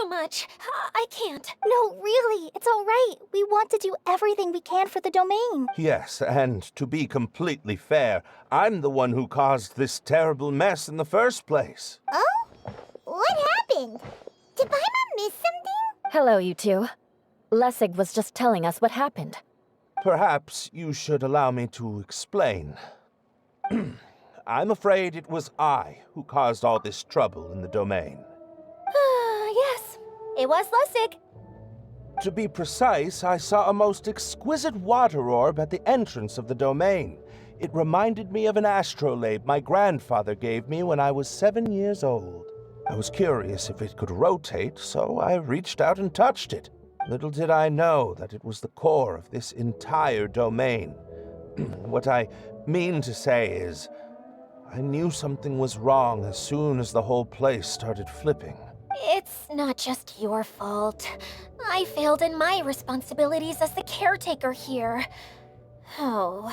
too much. I can't. No, really, it's all right. We want to do everything we can for the domain. Yes, and to be completely fair, I'm the one who caused this terrible mess in the first place. Oh? What happened? Did Paimon miss something? Hello, you two. Lessig was just telling us what happened. Perhaps you should allow me to explain. I'm afraid it was I who caused all this trouble in the domain. Yes, it was Lessig. To be precise, I saw a most exquisite water orb at the entrance of the domain. It reminded me of an astrolabe my grandfather gave me when I was 7 years old. I was curious if it could rotate, so I reached out and touched it. Little did I know that it was the core of this entire domain. What I mean to say is, I knew something was wrong as soon as the whole place started flipping. It's not just your fault. I failed in my responsibilities as the caretaker here. Oh,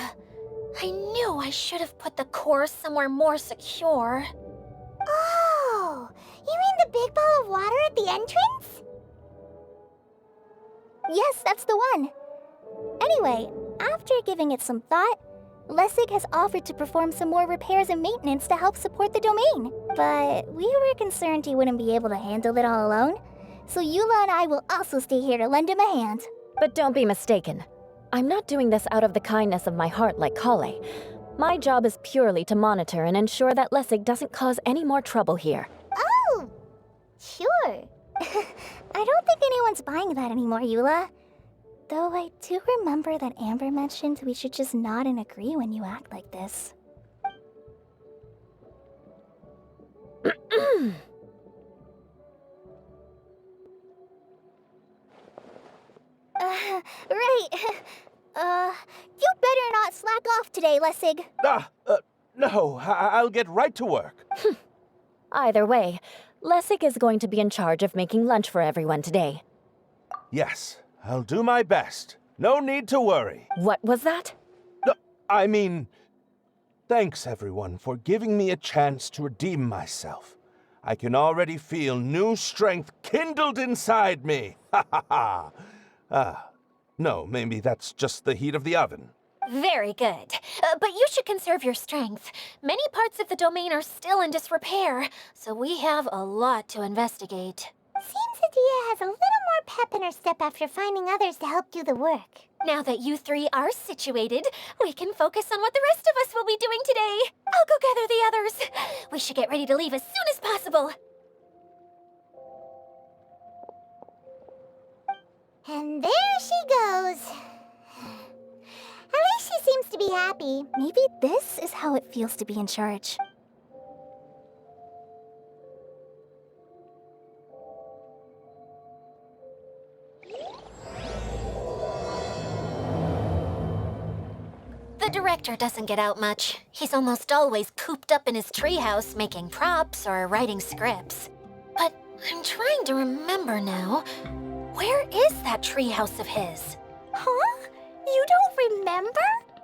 I knew I should have put the core somewhere more secure. Oh, you mean the big ball of water at the entrance? Yes, that's the one. Anyway, after giving it some thought, Lessig has offered to perform some more repairs and maintenance to help support the domain. But we were concerned he wouldn't be able to handle it all alone, so Eula and I will also stay here to lend him a hand. But don't be mistaken. I'm not doing this out of the kindness of my heart like Kaeya. My job is purely to monitor and ensure that Lessig doesn't cause any more trouble here. Oh, sure. I don't think anyone's buying that anymore, Eula. Though I do remember that Amber mentioned we should just nod and agree when you act like this. Right. You better not slack off today, Lessig. No, I'll get right to work. Either way, Lessig is going to be in charge of making lunch for everyone today. Yes, I'll do my best. No need to worry. What was that? No, I mean, thanks everyone for giving me a chance to redeem myself. I can already feel new strength kindled inside me. Ha ha ha. No, maybe that's just the heat of the oven. Very good. But you should conserve your strength. Many parts of the domain are still in disrepair, so we have a lot to investigate. Seems Idyia has a little more pep in her step after finding others to help do the work. Now that you three are situated, we can focus on what the rest of us will be doing today. I'll go gather the others. We should get ready to leave as soon as possible. And there she goes. At least she seems to be happy. Maybe this is how it feels to be in charge. The director doesn't get out much. He's almost always cooped up in his treehouse making props or writing scripts. But I'm trying to remember now. Where is that treehouse of his? Huh? You don't remember?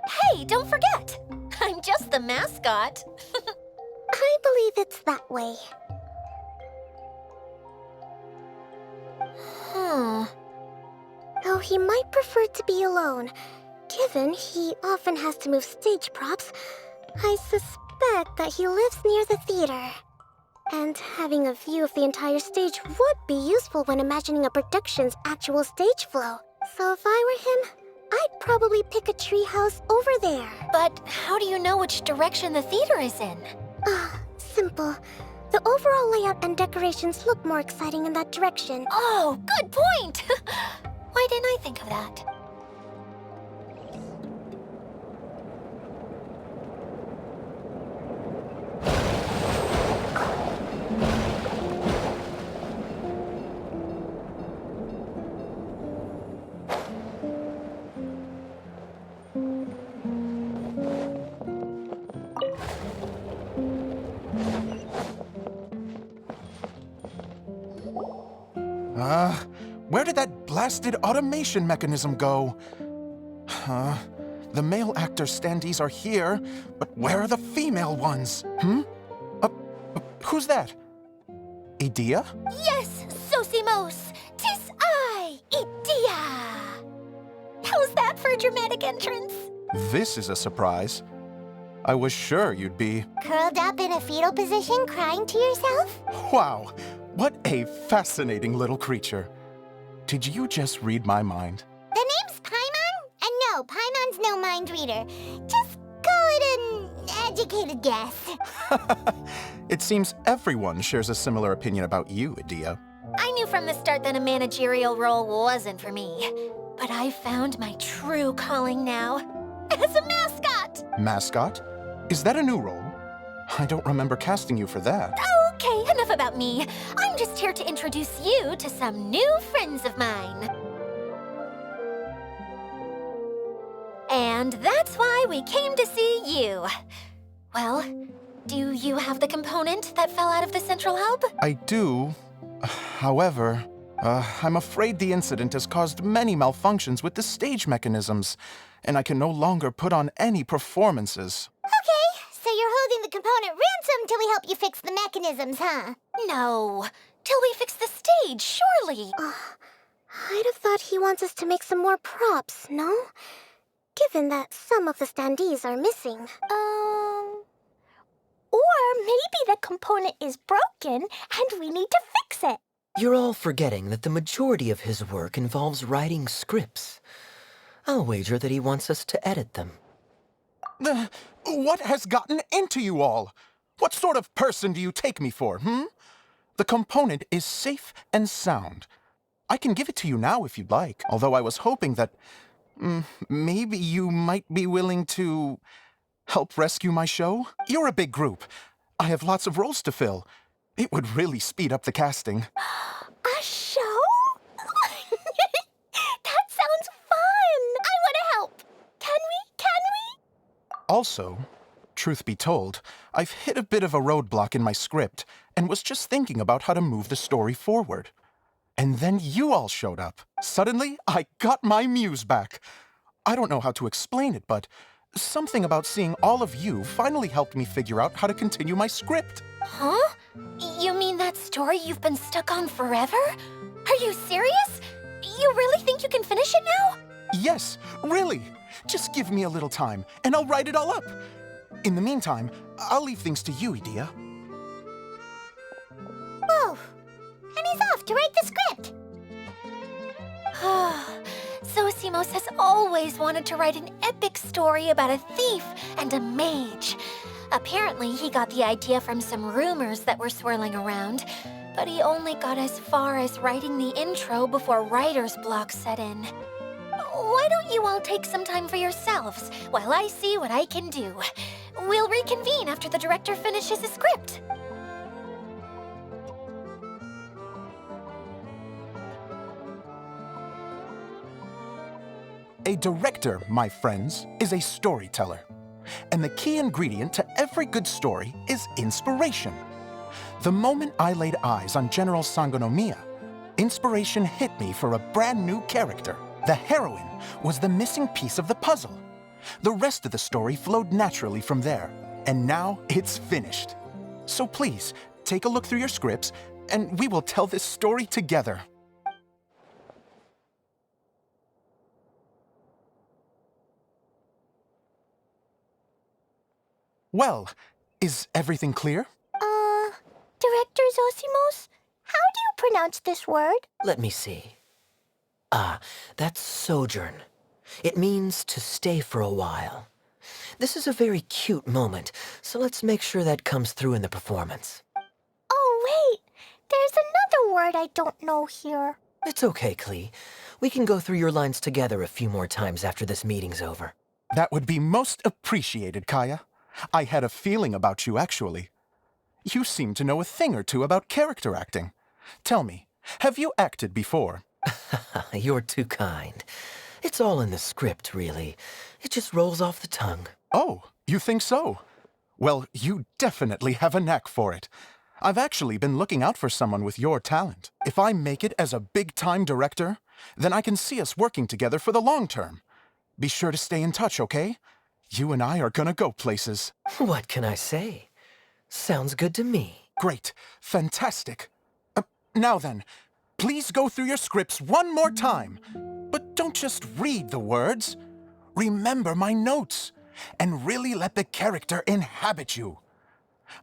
Hey, don't forget! I'm just the mascot. I believe it's that way. Though he might prefer to be alone, given he often has to move stage props, I suspect that he lives near the theater. And having a view of the entire stage would be useful when imagining a production's actual stage flow. So if I were him, I'd probably pick a treehouse over there. But how do you know which direction the theater is in? Simple. The overall layout and decorations look more exciting in that direction. Oh, good point! Why didn't I think of that? Where did that blasted automation mechanism go? The male actor standees are here, but where are the female ones? Who's that? Idyia? Yes! So Osimos! 'Tis I, Idyia! How's that for a dramatic entrance? This is a surprise. I was sure you'd be... Curled up in a fetal position, crying to yourself? Wow, what a fascinating little creature. Did you just read my mind? The name's Paimon? And no, Paimon's no mind reader. Just call it an educated guess. It seems everyone shares a similar opinion about you, Idyia. I knew from the start that a managerial role wasn't for me. But I found my true calling now. As a mascot! Mascot? Is that a new role? I don't remember casting you for that. Okay, enough about me. I'm just here to introduce you to some new friends of mine. And that's why we came to see you. Well, do you have the component that fell out of the central hub? I do. However, I'm afraid the incident has caused many malfunctions with the stage mechanisms, and I can no longer put on any performances. Okay, so you're holding the component ransom till we help you fix the mechanisms, huh? No, till we fix the stage, surely. I'd have thought he wants us to make some more props, no? Given that some of the standees are missing. Or maybe the component is broken and we need to fix it. You're all forgetting that the majority of his work involves writing scripts. I'll wager that he wants us to edit them. What has gotten into you all? What sort of person do you take me for, The component is safe and sound. I can give it to you now if you'd like, although I was hoping that... maybe you might be willing to... help rescue my show? You're a big group. I have lots of roles to fill. It would really speed up the casting. A show? That sounds fun! I want to help! Can we? Also, truth be told, I've hit a bit of a roadblock in my script and was just thinking about how to move the story forward. And then you all showed up. Suddenly, I got my muse back. I don't know how to explain it, but something about seeing all of you finally helped me figure out how to continue my script. Huh? You mean that story you've been stuck on forever? Are you serious? You really think you can finish it now? Yes, really. Just give me a little time, and I'll write it all up. In the meantime, I'll leave things to you, Idyia. Whoa! And he's off to write the script! Zosimos has always wanted to write an epic story about a thief and a mage. Apparently, he got the idea from some rumors that were swirling around, but he only got as far as writing the intro before writer's block set in. Why don't you all take some time for yourselves while I see what I can do? We'll reconvene after the director finishes his script. A director, my friends, is a storyteller. And the key ingredient to every good story is inspiration. The moment I laid eyes on General Sangonomiya, inspiration hit me for a brand new character. The heroine was the missing piece of the puzzle. The rest of the story flowed naturally from there, and now it's finished. So please, take a look through your scripts, and we will tell this story together. Well, is everything clear? Director Zosimos, how do you pronounce this word? Let me see. That's sojourn. It means to stay for a while. This is a very cute moment, so let's make sure that comes through in the performance. Oh, wait! There's another word I don't know here. It's okay, Klee. We can go through your lines together a few more times after this meeting's over. That would be most appreciated, Kaeya. I had a feeling about you, actually. You seem to know a thing or two about character acting. Tell me, have you acted before? You're too kind. It's all in the script, really. It just rolls off the tongue. Oh, you think so? Well, you definitely have a knack for it. I've actually been looking out for someone with your talent. If I make it as a big-time director, then I can see us working together for the long term. Be sure to stay in touch, okay? You and I are gonna go places. What can I say? Sounds good to me. Great. Fantastic. Now then, Please go through your scripts one more time. But don't just read the words. Remember my notes, and really let the character inhabit you.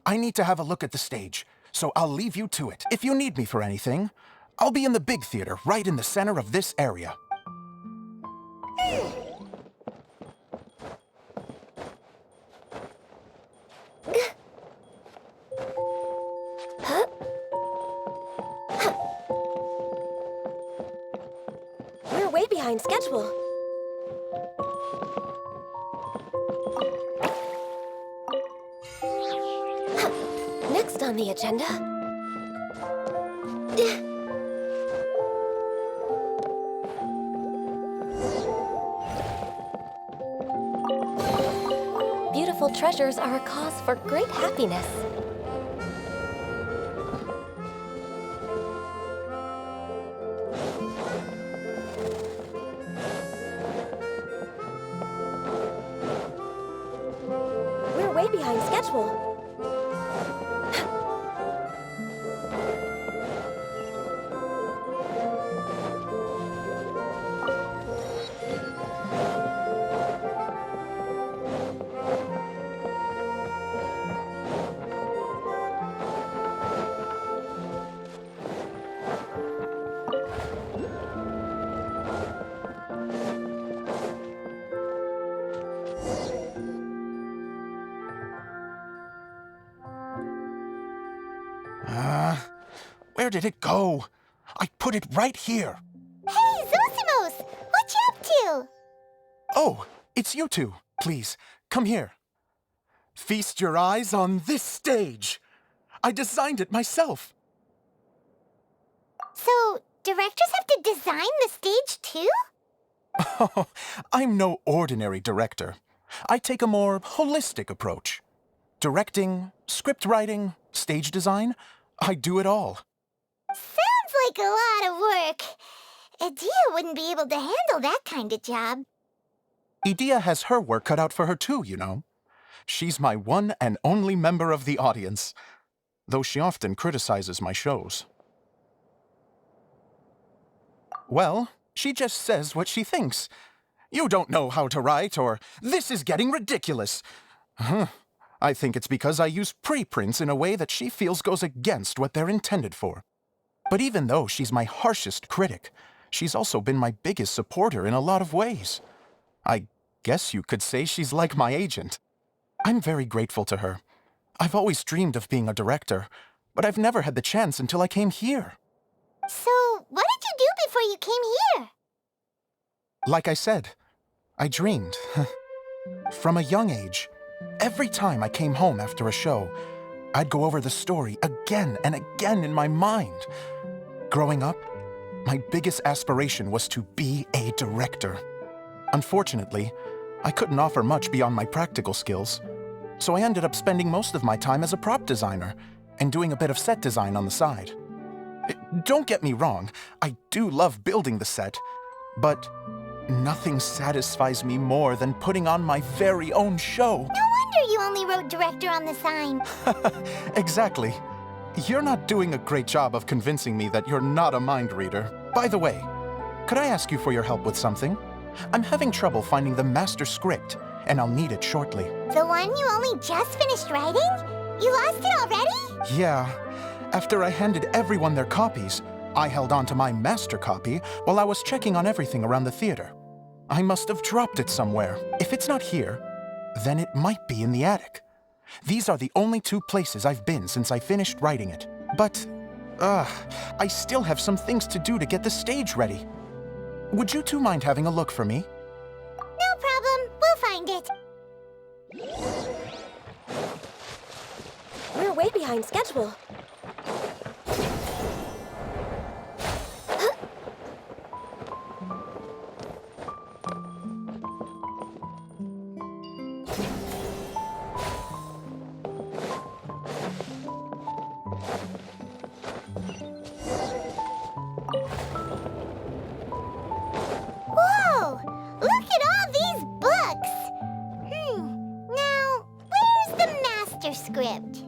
I need to have a look at the stage, so I'll leave you to it. If you need me for anything, I'll be in the big theater right in the center of this area. We're way behind schedule. Next on the agenda... Beautiful treasures are a cause for great happiness. We're way behind schedule. Where did it go? I put it right here. Hey, Zosimos! What you up to? Oh, it's you two. Please, come here. Feast your eyes on this stage. I designed it myself. So, directors have to design the stage too? Oh, I'm no ordinary director. I take a more holistic approach. Directing, script writing, stage design, I do it all. Sounds like a lot of work. Idyia wouldn't be able to handle that kind of job. Idyia has her work cut out for her too, you know. She's my one and only member of the audience, though she often criticizes my shows. Well, she just says what she thinks. You don't know how to write, or this is getting ridiculous. I think it's because I use preprints in a way that she feels goes against what they're intended for. But even though she's my harshest critic, she's also been my biggest supporter in a lot of ways. I guess you could say she's like my agent. I'm very grateful to her. I've always dreamed of being a director, but I've never had the chance until I came here. So, what did you do before you came here? Like I said, I dreamed. From a young age, every time I came home after a show, I'd go over the story again and again in my mind. Growing up, my biggest aspiration was to be a director. Unfortunately, I couldn't offer much beyond my practical skills, so I ended up spending most of my time as a prop designer and doing a bit of set design on the side. Don't get me wrong, I do love building the set, but nothing satisfies me more than putting on my very own show. No wonder you only wrote director on the sign. Exactly. You're not doing a great job of convincing me that you're not a mind reader. By the way, could I ask you for your help with something? I'm having trouble finding the master script, and I'll need it shortly. The one you only just finished writing? You lost it already? Yeah. After I handed everyone their copies, I held on to my master copy while I was checking on everything around the theater. I must have dropped it somewhere. If it's not here, then it might be in the attic. These are the only two places I've been since I finished writing it. But, I still have some things to do to get the stage ready. Would you two mind having a look for me? No problem. We'll find it. We're way behind schedule. Whoa! Look at all these books! Now, where's the master script?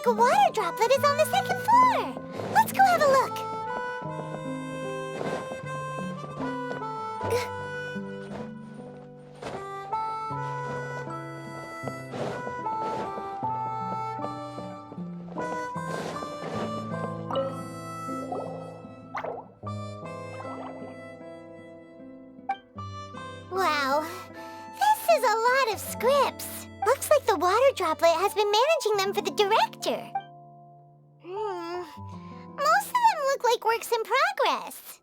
like a water droplet is on the second floor. Let's go have a look. Wow, this is a lot of scripts. Looks like the water droplet has been managing them for the director. Most of them look like works in progress.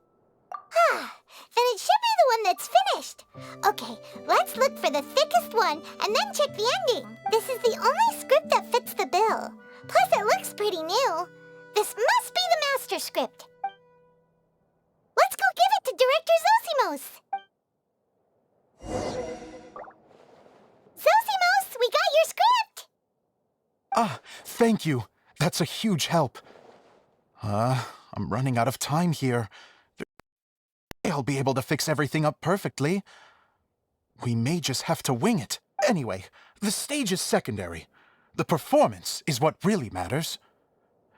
Then it should be the one that's finished. Okay, let's look for the thickest one and then check the ending. This is the only script that fits the bill. Plus, it looks pretty new. This must be the master script. Let's go give it to Director Zosimos. Zosimos, we got your script! Ah, thank you. That's a huge help. I'm running out of time here. I'll be able to fix everything up perfectly. We may just have to wing it. Anyway, the stage is secondary. The performance is what really matters.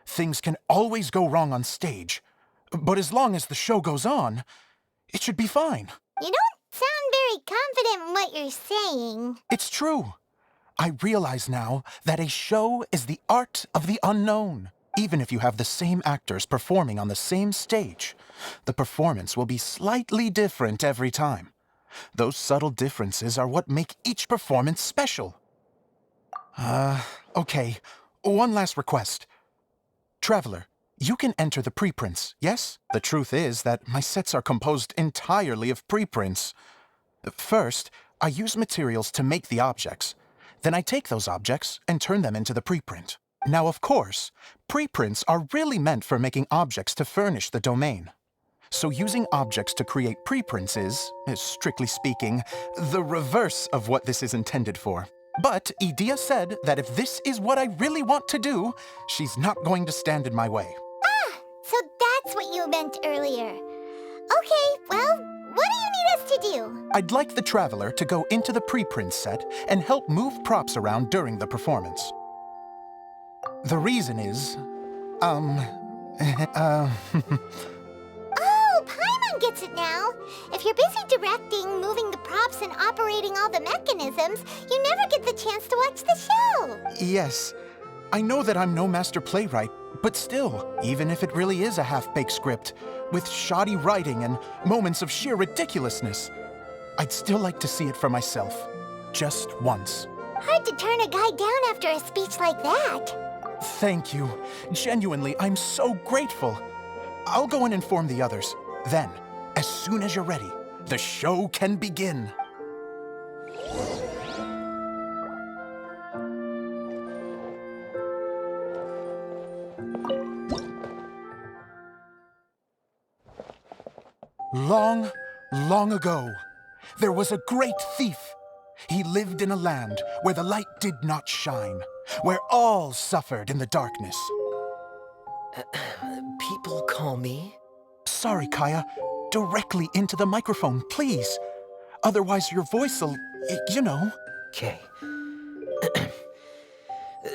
Things can always go wrong on stage, but as long as the show goes on, it should be fine. You don't sound very confident in what you're saying. It's true. I realize now that a show is the art of the unknown. Even if you have the same actors performing on the same stage, the performance will be slightly different every time. Those subtle differences are what make each performance special. Okay. One last request. Traveler, you can enter the preprints, yes? The truth is that my sets are composed entirely of preprints. First, I use materials to make the objects. Then I take those objects and turn them into the preprint. Now, of course, preprints are really meant for making objects to furnish the domain. So using objects to create preprints is, strictly speaking, the reverse of what this is intended for. But Idyia said that if this is what I really want to do, she's not going to stand in my way. So that's what you meant earlier. Okay, well, what do you need us to do? I'd like the Traveler to go into the preprint set and help move props around during the performance. The reason is, Oh, Paimon gets it now. If you're busy directing, moving the props, and operating all the mechanisms, you never get the chance to watch the show. Yes, I know that I'm no master playwright, but still, even if it really is a half-baked script, with shoddy writing and moments of sheer ridiculousness, I'd still like to see it for myself. Just once. Hard to turn a guy down after a speech like that. Thank you. Genuinely, I'm so grateful. I'll go and inform the others. Then, as soon as you're ready, the show can begin. Long, long ago, there was a great thief. He lived in a land where the light did not shine, where all suffered in the darkness. People call me? Sorry, Kaeya. Directly into the microphone, please. Otherwise your voice'll, you know. Okay.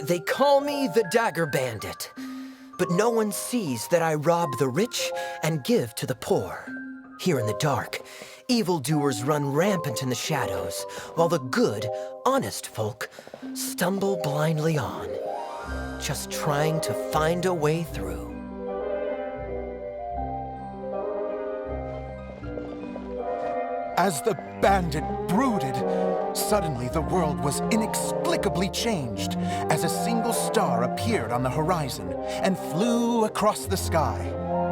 They call me the Dagger Bandit, but no one sees that I rob the rich and give to the poor. Here in the dark, evildoers run rampant in the shadows, while the good, honest folk stumble blindly on, just trying to find a way through. As the bandit brooded, suddenly the world was inexplicably changed as a single star appeared on the horizon and flew across the sky.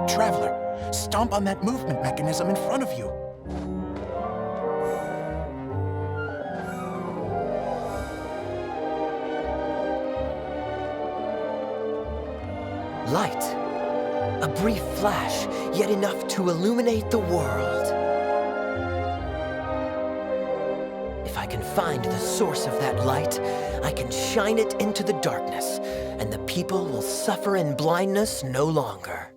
Traveler, stomp on that movement mechanism in front of you. Light. A brief flash, yet enough to illuminate the world. If I can find the source of that light, I can shine it into the darkness, and the people will suffer in blindness no longer.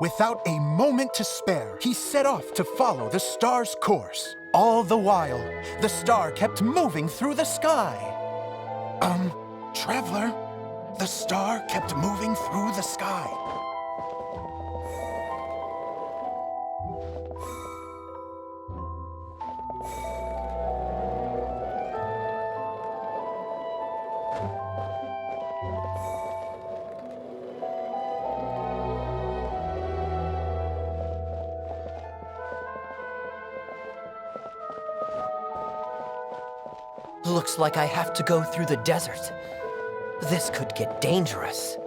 Without a moment to spare, he set off to follow the star's course. All the while, the star kept moving through the sky. Traveler, the star kept moving through the sky. Looks like I have to go through the desert. This could get dangerous.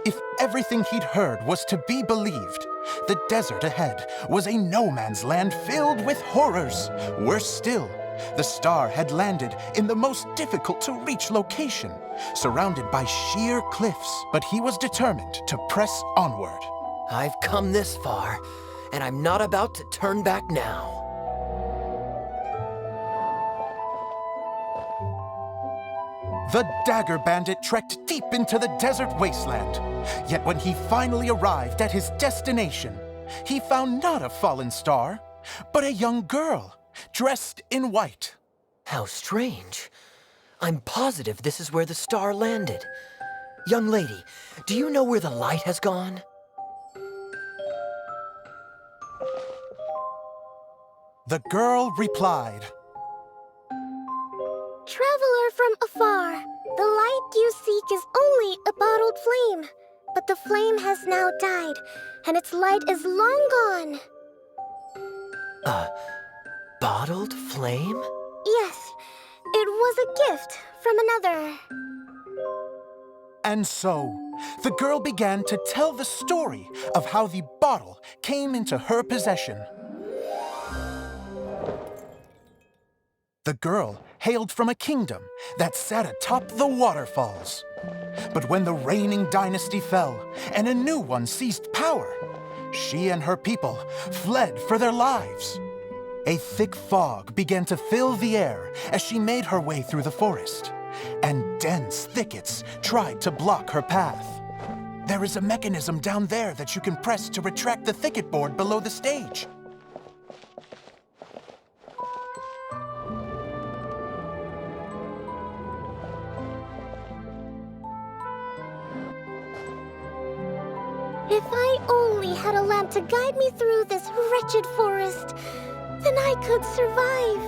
If everything he'd heard was to be believed, the desert ahead was a no-man's land filled with horrors. Worse still, the star had landed in the most difficult-to-reach location, surrounded by sheer cliffs, but he was determined to press onward. I've come this far, and I'm not about to turn back now. The Dagger Bandit trekked deep into the desert wasteland. Yet when he finally arrived at his destination, he found not a fallen star, but a young girl, dressed in white. How strange. I'm positive this is where the star landed. Young lady, do you know where the light has gone? The girl replied, Traveler from afar, the light you seek is only a bottled flame. But the flame has now died, and its light is long gone. A bottled flame? Yes, it was a gift from another. And so, the girl began to tell the story of how the bottle came into her possession. The girl hailed from a kingdom that sat atop the waterfalls. But when the reigning dynasty fell and a new one seized power, she and her people fled for their lives. A thick fog began to fill the air as she made her way through the forest, and dense thickets tried to block her path. There is a mechanism down there that you can press to retract the thicket board below the stage. If I only had a lamp to guide me through this wretched forest, then I could survive.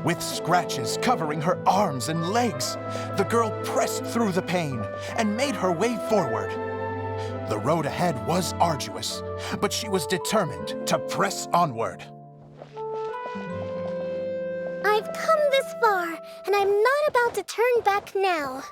With scratches covering her arms and legs, the girl pressed through the pain and made her way forward. The road ahead was arduous, but she was determined to press onward. I've come this far, and I'm not about to turn back now.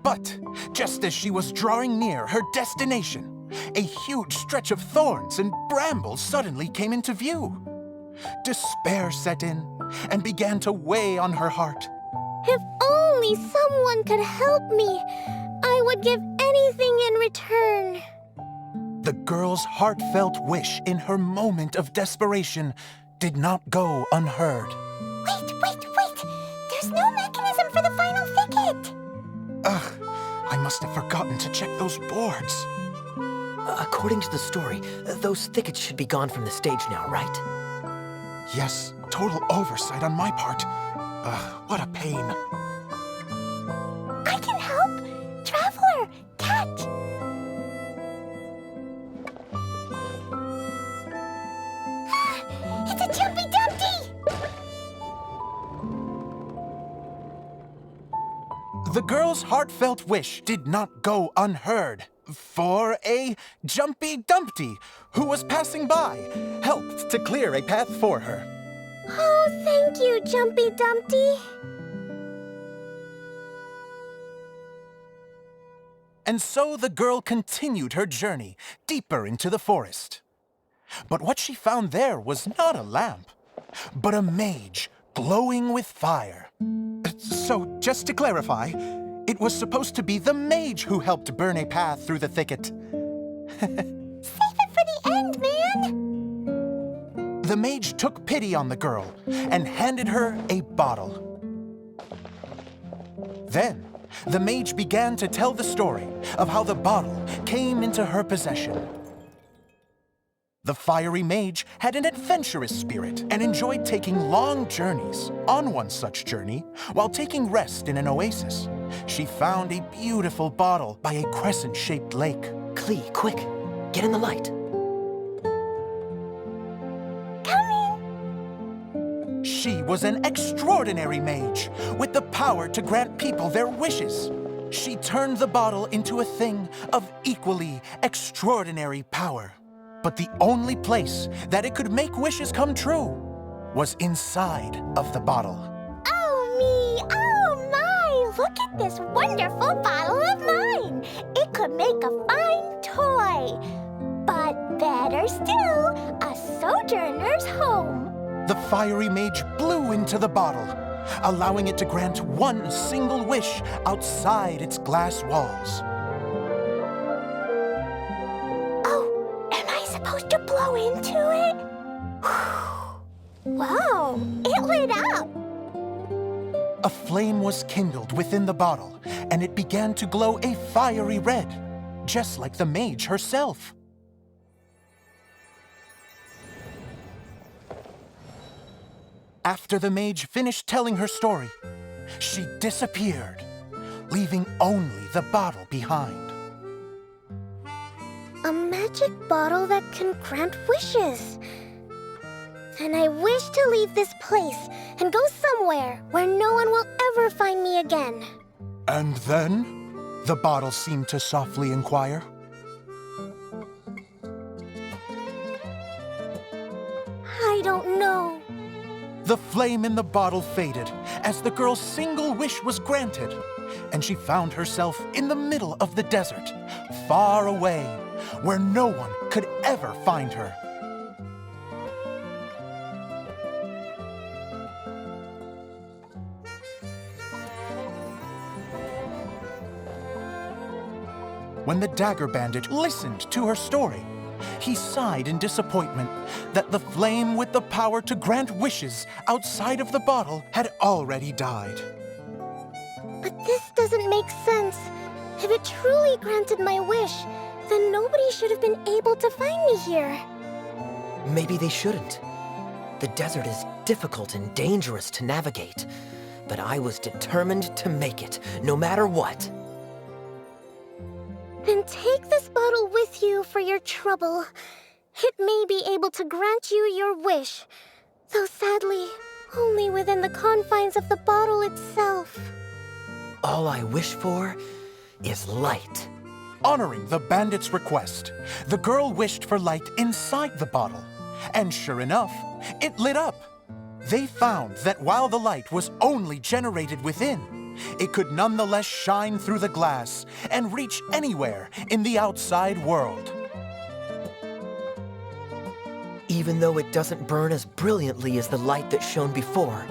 But just as she was drawing near her destination, a huge stretch of thorns and brambles suddenly came into view. Despair set in and began to weigh on her heart. If only someone could help me, I would give anything in return. The girl's heartfelt wish in her moment of desperation did not go unheard. Wait! There's no mechanism for the final thicket! Ugh, I must have forgotten to check those boards. According to the story, those thickets should be gone from the stage now, right? Yes, total oversight on my part. Ugh, what a pain. I can help! Traveler, catch! It's a Jumpy Dumpty! The girl's heartfelt wish did not go unheard, for a Jumpy Dumpty who was passing by helped to clear a path for her. Oh, thank you, Jumpy Dumpty. And so the girl continued her journey deeper into the forest. But what she found there was not a lamp. but a mage glowing with fire. So, just to clarify, it was supposed to be the mage who helped burn a path through the thicket. Save it for the end, man! The mage took pity on the girl and handed her a bottle. Then, the mage began to tell the story of how the bottle came into her possession. The fiery mage had an adventurous spirit and enjoyed taking long journeys. On one such journey, while taking rest in an oasis, she found a beautiful bottle by a crescent-shaped lake. Klee, quick, get in the light. She was an extraordinary mage with the power to grant people their wishes. She turned the bottle into a thing of equally extraordinary power. But the only place that it could make wishes come true was inside of the bottle. Oh me, oh my! Look at this wonderful bottle of mine! It could make a fine toy. But better still, a sojourner's home. The fiery mage blew into the bottle, allowing it to grant one single wish outside its glass walls. Oh, am I supposed to blow into it? Wow, it lit up! A flame was kindled within the bottle, and it began to glow a fiery red, just like the mage herself. After the mage finished telling her story, she disappeared, leaving only the bottle behind. A magic bottle that can grant wishes. And I wish to leave this place and go somewhere where no one will ever find me again. And then? The bottle seemed to softly inquire. I don't know. The flame in the bottle faded as the girl's single wish was granted, and she found herself in the middle of the desert, far away, where no one could ever find her. When the dagger bandit listened to her story, he sighed in disappointment that the flame with the power to grant wishes outside of the bottle had already died. But this doesn't make sense. If it truly granted my wish, then nobody should have been able to find me here. Maybe they shouldn't. The desert is difficult and dangerous to navigate, but I was determined to make it, no matter what. Then take this bottle with you for your trouble. It may be able to grant you your wish, though sadly, only within the confines of the bottle itself. All I wish for is light. Honoring the bandit's request, the girl wished for light inside the bottle, and sure enough, it lit up. They found that while the light was only generated within, it could nonetheless shine through the glass and reach anywhere in the outside world. Even though it doesn't burn as brilliantly as the light that shone before,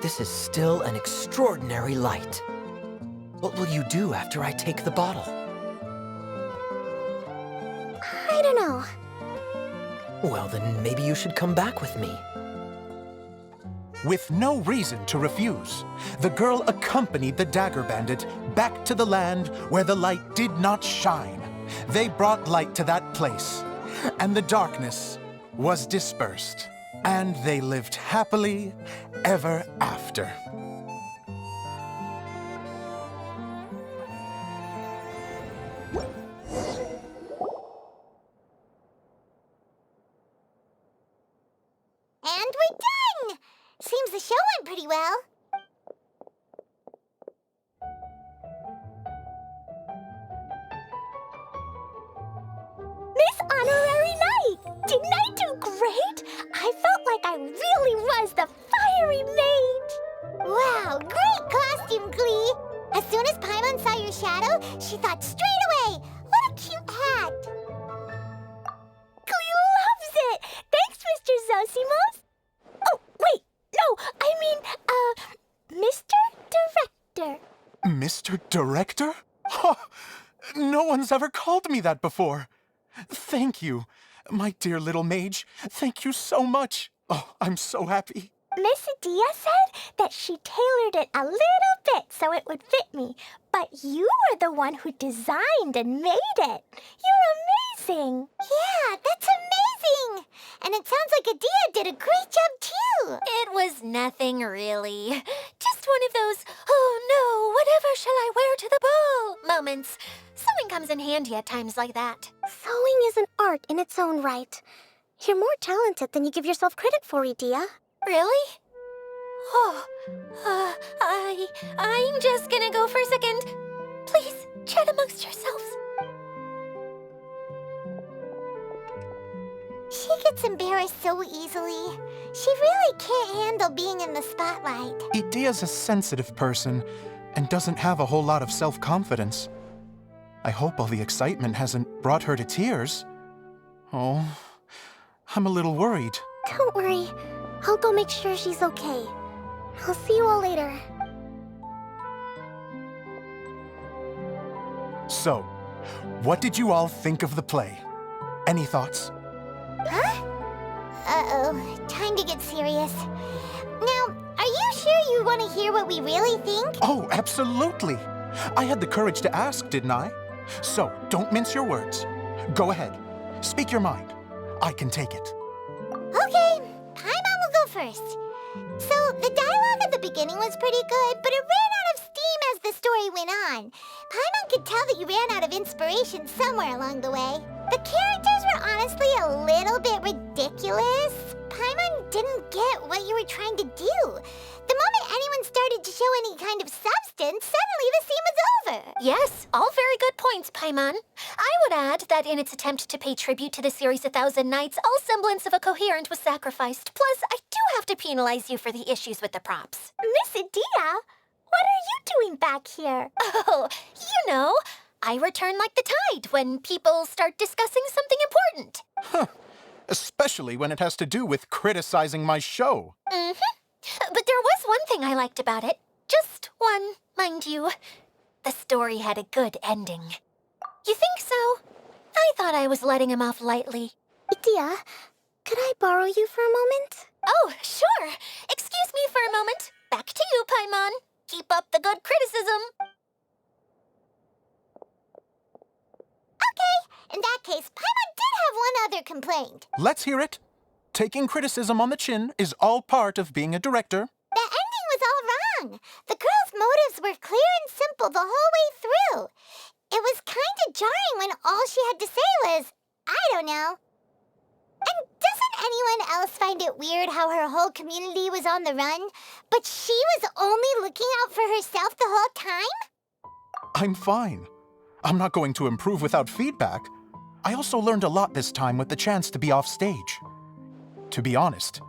this is still an extraordinary light. What will you do after I take the bottle? I don't know. Well, then maybe you should come back with me. With no reason to refuse, the girl accompanied the dagger bandit back to the land where the light did not shine. They brought light to that place, and the darkness was dispersed, and they lived happily ever after. And we're done! Seems the show went pretty well. Miss Honorary Knight! Didn't I do great? I felt like I really was the fiery mage! Wow, great costume, Klee! As soon as Paimon saw your shadow, she thought straight away, what a cute hat! Klee loves it! Thanks, Mr. Zosimos! Oh, wait! Mr. Director? No one's ever called me that before. Thank you. My dear little mage, thank you so much. Oh, I'm so happy. Miss Idyia said that she tailored it a little bit so it would fit me, but you were the one who designed and made it. You're amazing. Yeah, that's amazing. And it sounds like Idyia did a great job too. It was nothing really. Just one of those, oh no, whatever shall I wear to the ball moments. Sewing comes in handy at times like that. Sewing is an art in its own right. You're more talented than you give yourself credit for, Idyia. Really? Oh, I'm just gonna go for a second. Please, chat amongst yourselves. She gets embarrassed so easily. She really can't handle being in the spotlight. Idyia's a sensitive person and doesn't have a whole lot of self-confidence. I hope all the excitement hasn't brought her to tears. Oh, I'm a little worried. Don't worry. I'll go make sure she's okay. I'll see you all later. So, what did you all think of the play? Any thoughts? Huh? Uh-oh. Time to get serious. Now, are you sure you want to hear what we really think? Oh, absolutely. I had the courage to ask, didn't I? So, don't mince your words. Go ahead. Speak your mind. I can take it. Okay, Paimon will go first. So, the dialogue at the beginning was pretty good, but it ran out of steam as the story went on. Paimon could tell that you ran out of inspiration somewhere along the way. The characters were honestly a little bit ridiculous. Paimon didn't get what you were trying to do. The moment anyone started to show any kind of substance, suddenly the scene was over. Yes, all very good points, Paimon. I would add that in its attempt to pay tribute to the series 1,000 Nights, all semblance of a coherent was sacrificed. Plus, I do have to penalize you for the issues with the props. Miss Idyia, what are you doing back here? Oh, you know, I return like the tide when people start discussing something important. Huh. Especially when it has to do with criticizing my show. But there was one thing I liked about it. Just one, mind you. The story had a good ending. You think so? I thought I was letting him off lightly. Idyia, could I borrow you for a moment? Oh, sure. Excuse me for a moment. Back to you, Paimon. Keep up the good criticism. Okay, in that case, Paimon did have one other complaint. Let's hear it. Taking criticism on the chin is all part of being a director. The ending was all wrong. The girl's motives were clear and simple the whole way through. It was kind of jarring when all she had to say was, I don't know. And doesn't anyone else find it weird how her whole community was on the run, but she was only looking out for herself the whole time? I'm fine. I'm not going to improve without feedback. I also learned a lot this time with the chance to be off stage. To be honest,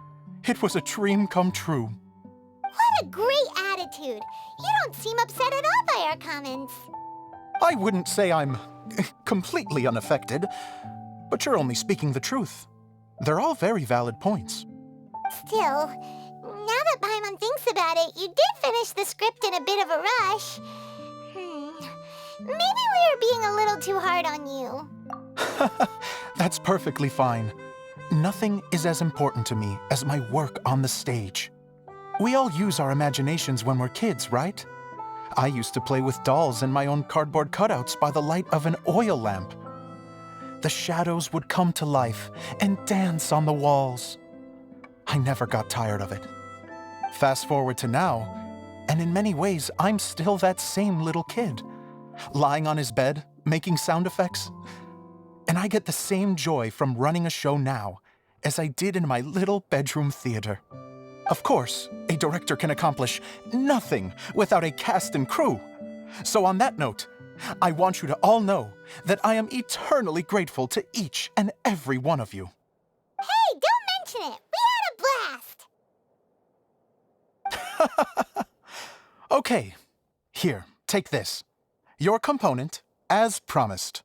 it was a dream come true. What a great attitude. You don't seem upset at all by our comments. I wouldn't say I'm completely unaffected, but you're only speaking the truth. They're all very valid points. Still, now that Paimon thinks about it, you did finish the script in a bit of a rush. Maybe we were being a little too hard on you. That's perfectly fine. Nothing is as important to me as my work on the stage. We all use our imaginations when we're kids, right? I used to play with dolls and my own cardboard cutouts by the light of an oil lamp. The shadows would come to life and dance on the walls. I never got tired of it. Fast forward to now, and in many ways, I'm still that same little kid, lying on his bed, making sound effects. And I get the same joy from running a show now as I did in my little bedroom theater. Of course, a director can accomplish nothing without a cast and crew. So on that note, I want you to all know that I am eternally grateful to each and every one of you. Hey, don't mention it. We had a blast. Okay, here, take this. Your component, as promised.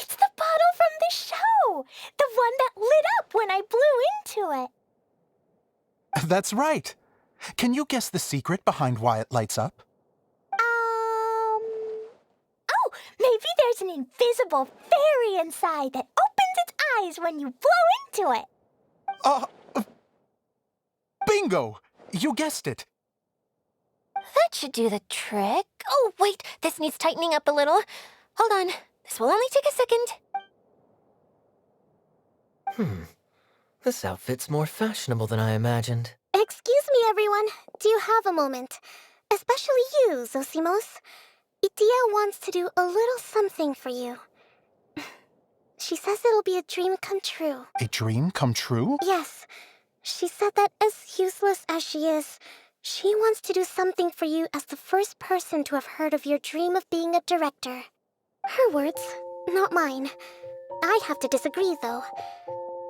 It's the bottle from the show! The one that lit up when I blew into it. That's right. Can you guess the secret behind why it lights up? Oh, maybe there's an invisible fairy inside that opens its eyes when you blow into it. Bingo! You guessed it. That should do the trick. Oh, wait, this needs tightening up a little. Hold on, this will only take a second. This outfit's more fashionable than I imagined. Excuse me, everyone. Do you have a moment? Especially you, Zosimos. Idyia wants to do a little something for you. She says it'll be a dream come true. A dream come true? Yes. She said that as useless as she is, she wants to do something for you as the first person to have heard of your dream of being a director. Her words, not mine. I have to disagree, though.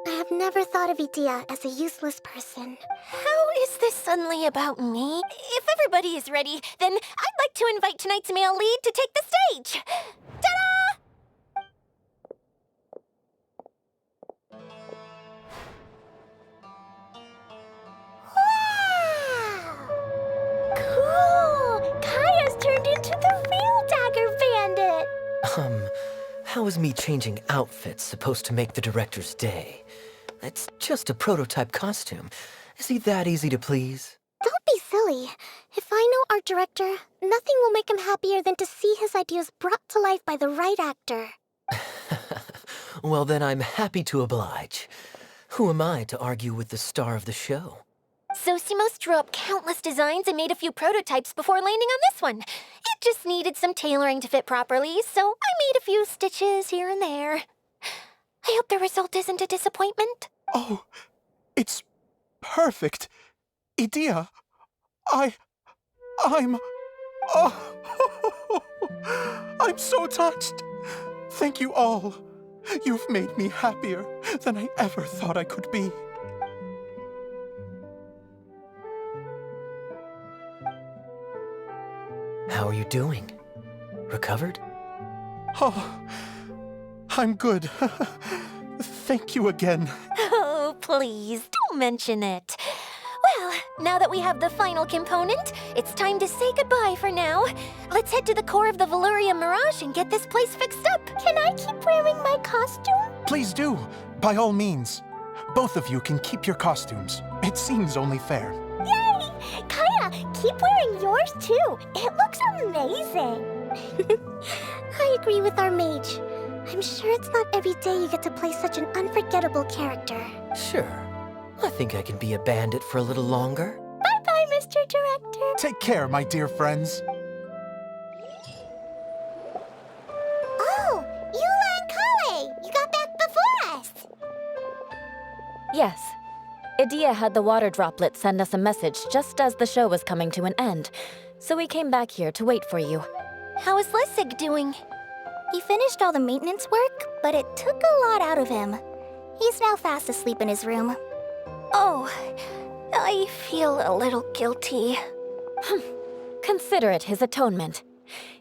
I have never thought of Idyia as a useless person. How is this suddenly about me? If everybody is ready, then I'd like to invite tonight's male lead to take the stage. Ta-da! Wow! Cool! Kaeya's turned into the real Dagger Bandit! How is me changing outfits supposed to make the director's day? It's just a prototype costume. Is he that easy to please? Don't be silly. If I know our director, nothing will make him happier than to see his ideas brought to life by the right actor. Well, then I'm happy to oblige. Who am I to argue with the star of the show? Zosimos drew up countless designs and made a few prototypes before landing on this one. It just needed some tailoring to fit properly, so I made a few stitches here and there. I hope the result isn't a disappointment. Oh, it's perfect. Idyia, I'm... Oh, I'm so touched. Thank you all. You've made me happier than I ever thought I could be. How are you doing? Recovered? Oh, I'm good. Thank you again. Oh, please, don't mention it. Well, now that we have the final component, it's time to say goodbye for now. Let's head to the core of the Veluriyam Mirage and get this place fixed up. Can I keep wearing my costume? Please do, by all means. Both of you can keep your costumes. It seems only fair. Yay! Kaeya, keep wearing yours too. It looks amazing. I agree with our mage. I'm sure it's not every day you get to play such an unforgettable character. Sure. I think I can be a bandit for a little longer. Bye-bye, Mr. Director. Take care, my dear friends. Oh, Eula and Kaeya, you got back before us. Yes. Idyia had the water droplet send us a message just as the show was coming to an end, so we came back here to wait for you. How is Lessig doing? He finished all the maintenance work, but it took a lot out of him. He's now fast asleep in his room. Oh, I feel a little guilty. Consider it his atonement.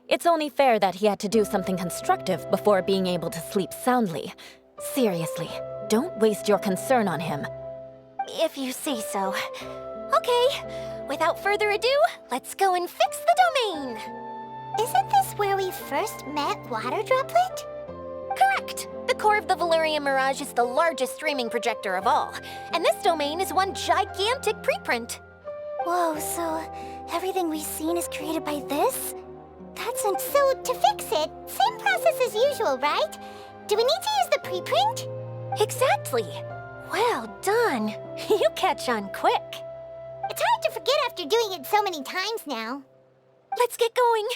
It's only fair that he had to do something constructive before being able to sleep soundly. Seriously, don't waste your concern on him. If you say so. Okay, without further ado, let's go and fix the domain. Isn't this where we first met Water Droplet? Correct. The core of the Veluriyam Mirage is the largest streaming projector of all, and this domain is one gigantic preprint. Whoa, so everything we've seen is created by this? So to fix it, same process as usual, right? Do we need to use the preprint? Exactly. Well done. You catch on quick. It's hard to forget after doing it so many times now. Let's get going.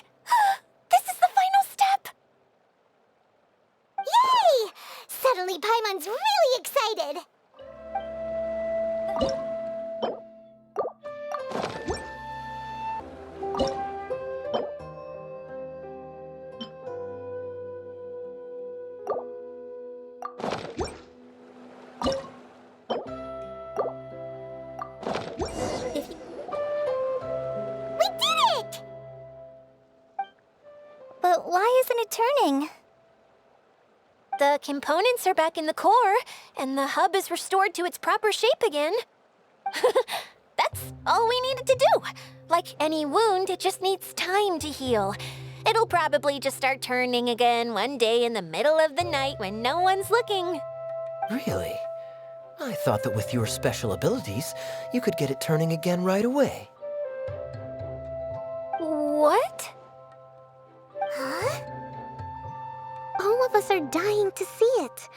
This is the final step. Yay! Suddenly Paimon's really excited. We did it! But why isn't it turning? The components are back in the core, and the hub is restored to its proper shape again. That's all we needed to do. Like any wound, it just needs time to heal. It'll probably just start turning again one day in the middle of the night when no one's looking. Really? I thought that with your special abilities, you could get it turning again right away. What? Huh? All of us are dying to see it.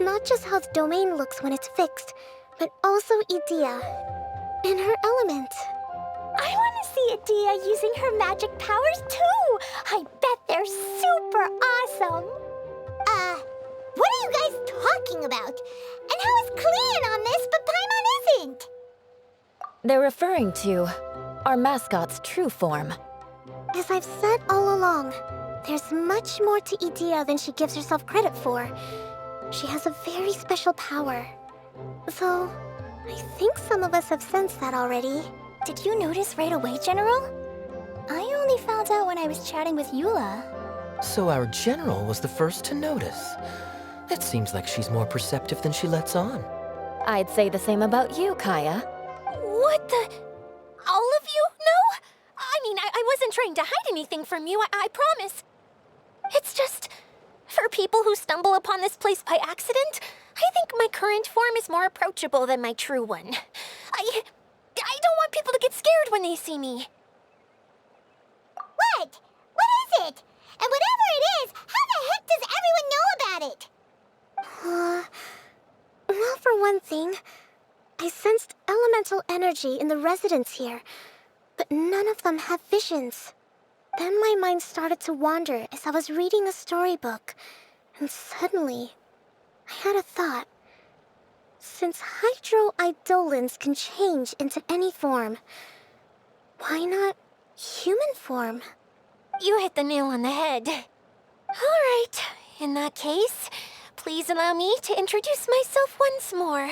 Not just how the domain looks when it's fixed, but also Idyia. In her element. I want to see Idyia using her magic powers too! I bet they're super awesome! What are you guys talking about? And how is Klean on this, but Paimon isn't? They're referring to our mascot's true form. As I've said all along, there's much more to Idyia than she gives herself credit for. She has a very special power. Though, I think some of us have sensed that already. Did you notice right away, General? I only found out when I was chatting with Eula. So our general was the first to notice. It seems like she's more perceptive than she lets on. I'd say the same about you, Kaeya. What the? All of you? No? I mean, I wasn't trying to hide anything from you, I promise. It's just, for people who stumble upon this place by accident, I think my current form is more approachable than my true one. I don't want people to get scared when they see me. What? What is it? And whatever it is, how the heck does everyone know about it? Well, for one thing, I sensed elemental energy in the residents here, but none of them have visions. Then my mind started to wander as I was reading a storybook, and suddenly, I had a thought. Since hydro-eidolons can change into any form, why not human form? You hit the nail on the head. All right, in that case, please allow me to introduce myself once more.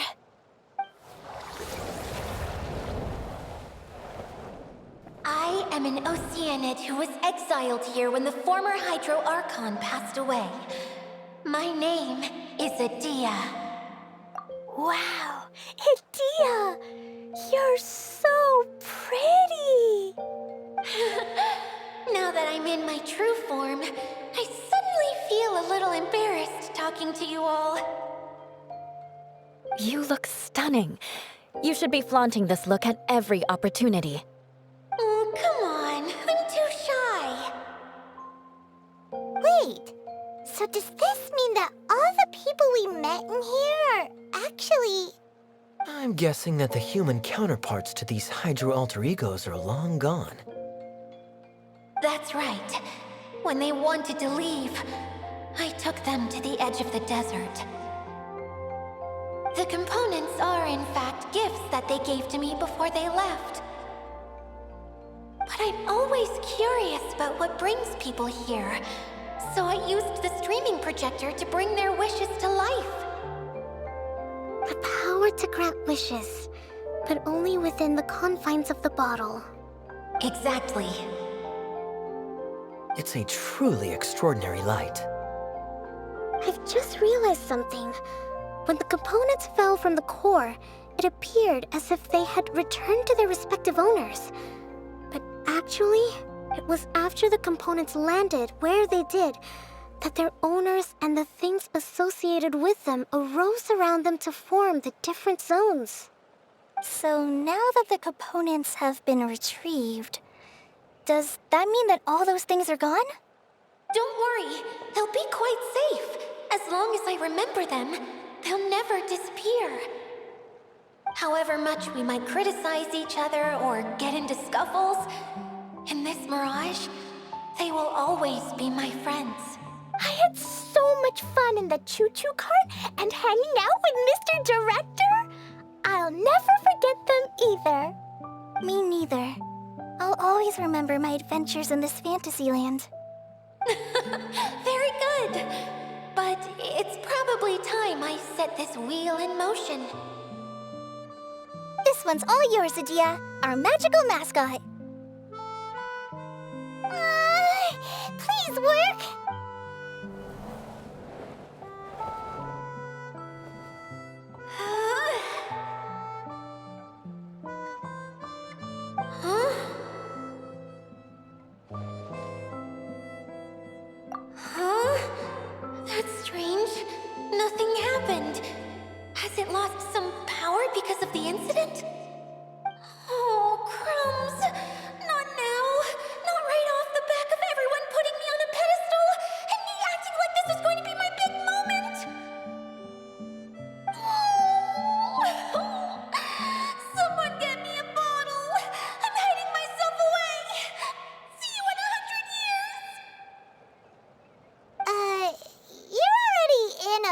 I am an Oceanid who was exiled here when the former Hydro Archon passed away. My name is Idyia. Wow, Idyia! You're so pretty! Now that I'm in my true form, I suddenly feel a little embarrassed talking to you all. You look stunning. You should be flaunting this look at every opportunity. Oh, come on. I'm too shy. Wait, so does this mean that all the people we met in here are actually... I'm guessing that the human counterparts to these Hydro alter egos are long gone. That's right. When they wanted to leave, I took them to the edge of the desert. The components are, in fact, gifts that they gave to me before they left. But I'm always curious about what brings people here, so I used the streaming projector to bring their wishes to life. The power to grant wishes, but only within the confines of the bottle. Exactly. It's a truly extraordinary light. I've just realized something. When the components fell from the core, it appeared as if they had returned to their respective owners. But actually, it was after the components landed where they did that their owners and the things associated with them arose around them to form the different zones. So now that the components have been retrieved, does that mean that all those things are gone? Don't worry, they'll be quite safe. As long as I remember them, they'll never disappear. However much we might criticize each other or get into scuffles, in this Mirage, they will always be my friends. I had so much fun in the choo-choo cart and hanging out with Mr. Director. I'll never forget them either. Me neither. I'll always remember my adventures in this fantasyland. Very good. But it's probably time I set this wheel in motion. This one's all yours, Idyia, our magical mascot. Please work!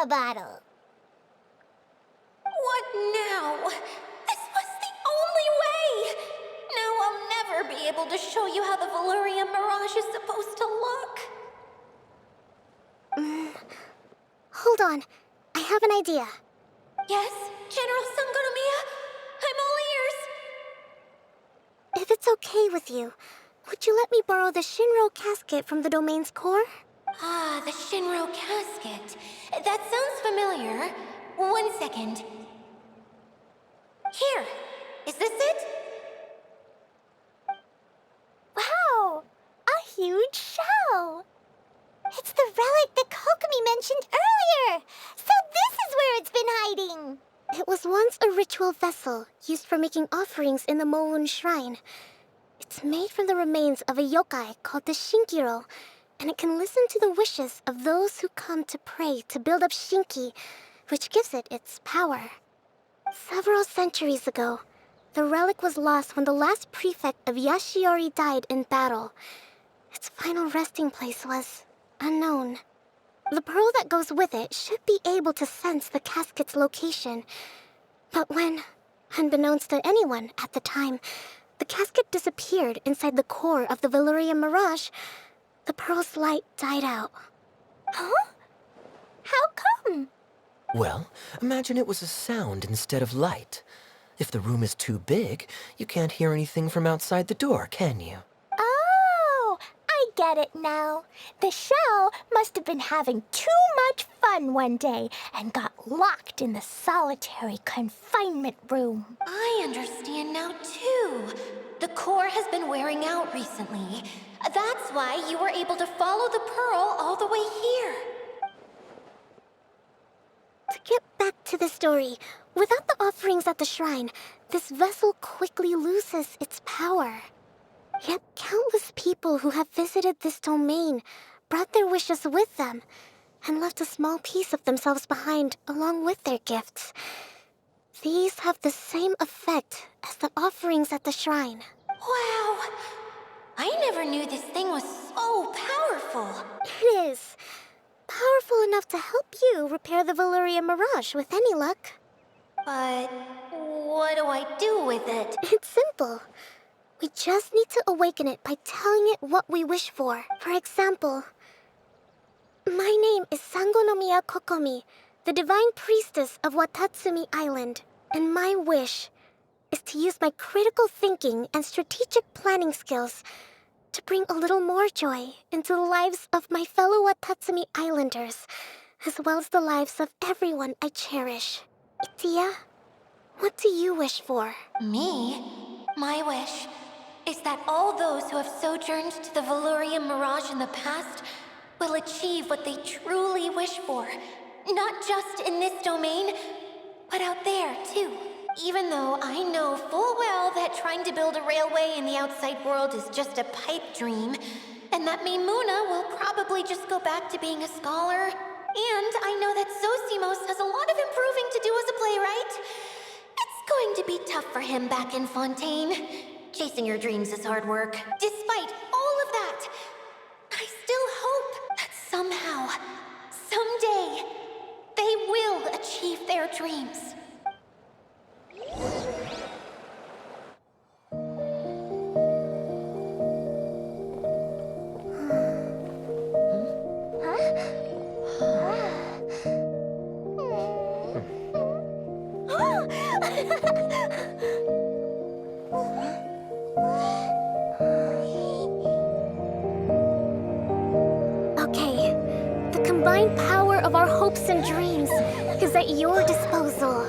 Kaeya bottle. What now? This was the only way! Now I'll never be able to show you how the Veluriyam Mirage is supposed to look. Hold on. I have an idea. Yes, General Sangonomiya? I'm all ears! If it's okay with you, would you let me borrow the Shinro casket from the domain's core? Ah, the Shinro casket. That sounds familiar. 1 second. Here. Is this it? Wow! A huge shell! It's the relic that Kokomi mentioned earlier! So this is where it's been hiding! It was once a ritual vessel used for making offerings in the Moon Shrine. It's made from the remains of a yokai called the Shinkiro, and it can listen to the wishes of those who come to pray to build up Shinki, which gives it its power. Several centuries ago, the relic was lost when the last prefect of Yashiori died in battle. Its final resting place was unknown. The pearl that goes with it should be able to sense the casket's location. But when, unbeknownst to anyone at the time, the casket disappeared inside the core of the Veluriyam Mirage, the pearl's light died out. Huh? How come? Well, imagine it was a sound instead of light. If the room is too big, you can't hear anything from outside the door, can you? Oh, I get it now. The shell must have been having too much fun one day and got locked in the solitary confinement room. I understand now, too. The core has been wearing out recently. That's why you were able to follow the pearl all the way here. To get back to the story, without the offerings at the shrine, this vessel quickly loses its power. Yet countless people who have visited this domain brought their wishes with them and left a small piece of themselves behind along with their gifts. These have the same effect as the offerings at the shrine. Wow! I never knew this thing was so powerful. It is. Powerful enough to help you repair the Veluriyam Mirage with any luck. But what do I do with it? It's simple. We just need to awaken it by telling it what we wish for. For example, my name is Sangonomiya Kokomi, the divine priestess of Watatsumi Island, and my wish is to use my critical thinking and strategic planning skills to bring a little more joy into the lives of my fellow Watatsumi Islanders, as well as the lives of everyone I cherish. Idyia, what do you wish for? Me? My wish is that all those who have sojourned to the Veluriyam Mirage in the past will achieve what they truly wish for. Not just in this domain, but out there, too. Even though I know full well that trying to build a railway in the outside world is just a pipe dream, and that Maimuna will probably just go back to being a scholar, and I know that Zosimos has a lot of improving to do as a playwright. It's going to be tough for him back in Fontaine. Chasing your dreams is hard work. Despite all of that, I still hope that somehow, someday, they will achieve their dreams. Okay, the combined power of our hopes and dreams is at your disposal.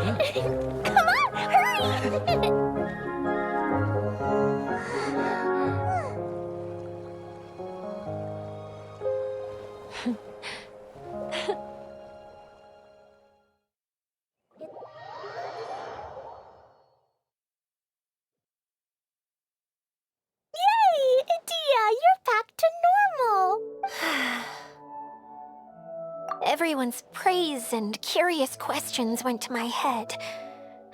Come on, hurry! Yay! Idyia, you're back to normal! Everyone's praise and curious questions went to my head.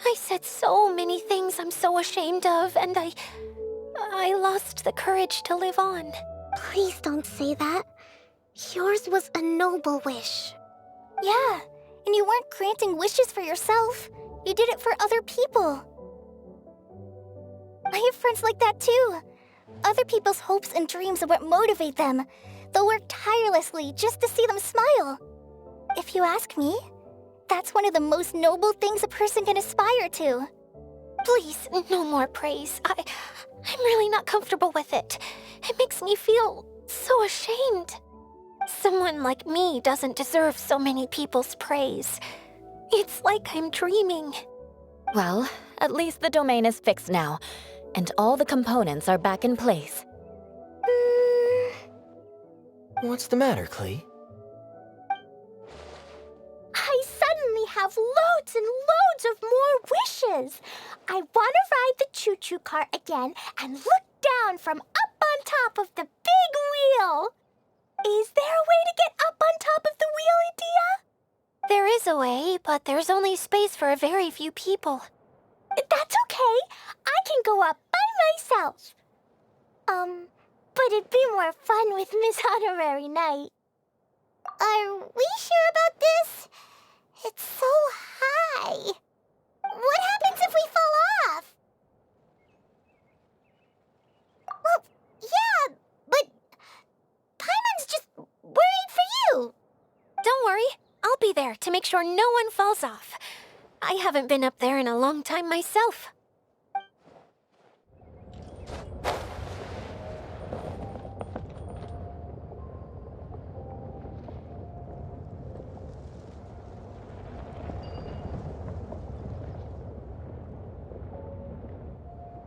I said so many things I'm so ashamed of, and I lost the courage to live on. Please don't say that. Yours was a noble wish. Yeah, and you weren't granting wishes for yourself. You did it for other people. I have friends like that too. Other people's hopes and dreams are what motivate them. They'll work tirelessly just to see them smile. If you ask me, that's one of the most noble things a person can aspire to. Please, no more praise. I'm really not comfortable with it. It makes me feel so ashamed. Someone like me doesn't deserve so many people's praise. It's like I'm dreaming. Well, at least the domain is fixed now, and all the components are back in place. What's the matter, Klee? I suddenly have loads and loads of more wishes. I want to ride the choo-choo cart again and look down from up on top of the big wheel. Is there a way to get up on top of the wheel, Idyia? There is a way, but there's only space for a very few people. That's okay. I can go up by myself. But it'd be more fun with Miss Honorary Knight. Are we sure about this? It's so high. What happens if we fall off? Well, yeah, but Paimon's just worried for you. Don't worry, I'll be there to make sure no one falls off. I haven't been up there in a long time myself.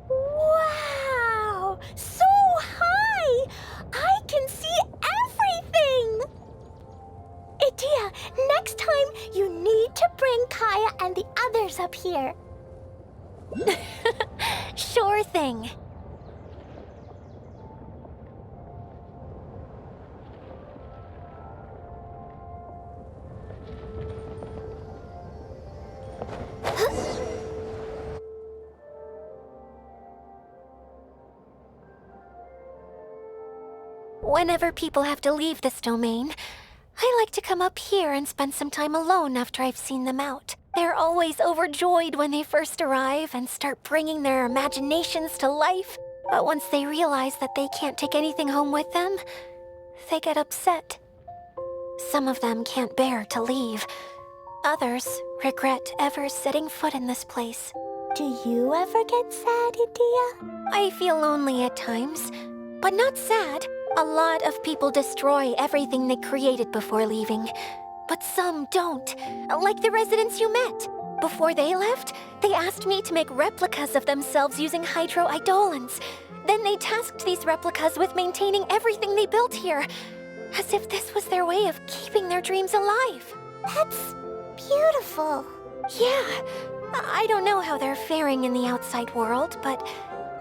Wow! So high! I can see everything! Idyia, next time you need to bring Kaeya and the others up here. Sure thing. Whenever people have to leave this domain, I like to come up here and spend some time alone after I've seen them out. They're always overjoyed when they first arrive and start bringing their imaginations to life. But once they realize that they can't take anything home with them, they get upset. Some of them can't bear to leave. Others regret ever setting foot in this place. Do you ever get sad, Idyia? I feel lonely at times, but not sad. A lot of people destroy everything they created before leaving. But some don't, like the residents you met. Before they left, they asked me to make replicas of themselves using hydro-eidolons. Then they tasked these replicas with maintaining everything they built here, as if this was their way of keeping their dreams alive. That's beautiful. Yeah, I don't know how they're faring in the outside world, but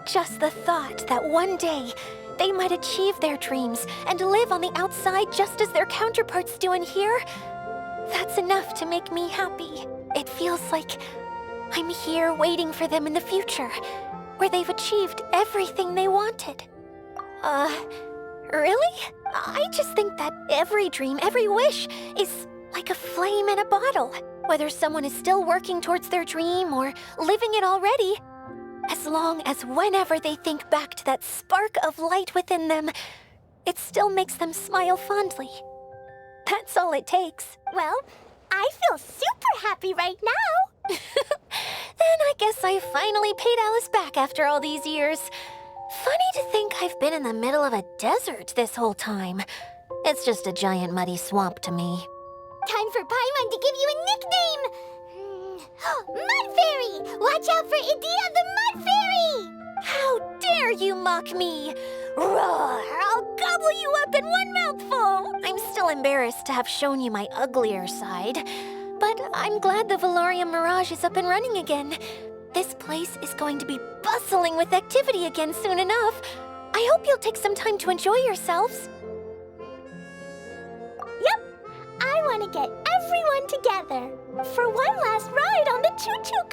just the thought that one day they might achieve their dreams and live on the outside just as their counterparts do in here, that's enough to make me happy. It feels like I'm here waiting for them in the future, where they've achieved everything they wanted. Really? I just think that every dream, every wish is like a flame in a bottle. Whether someone is still working towards their dream or living it already, as long as whenever they think back to that spark of light within them, it still makes them smile fondly. That's all it takes. Well, I feel super happy right now. Then I guess I finally paid Alice back after all these years. Funny to think I've been in the middle of a desert this whole time. It's just a giant muddy swamp to me. Time for Paimon to give you a nickname. Watch out for Idyia the Mud Fairy! How dare you mock me! Roar! I'll gobble you up in one mouthful! I'm still embarrassed to have shown you my uglier side. But I'm glad the Veluriyam Mirage is up and running again. This place is going to be bustling with activity again soon enough. I hope you'll take some time to enjoy yourselves. Yep, I want to get everyone together for one last ride on the choo-choo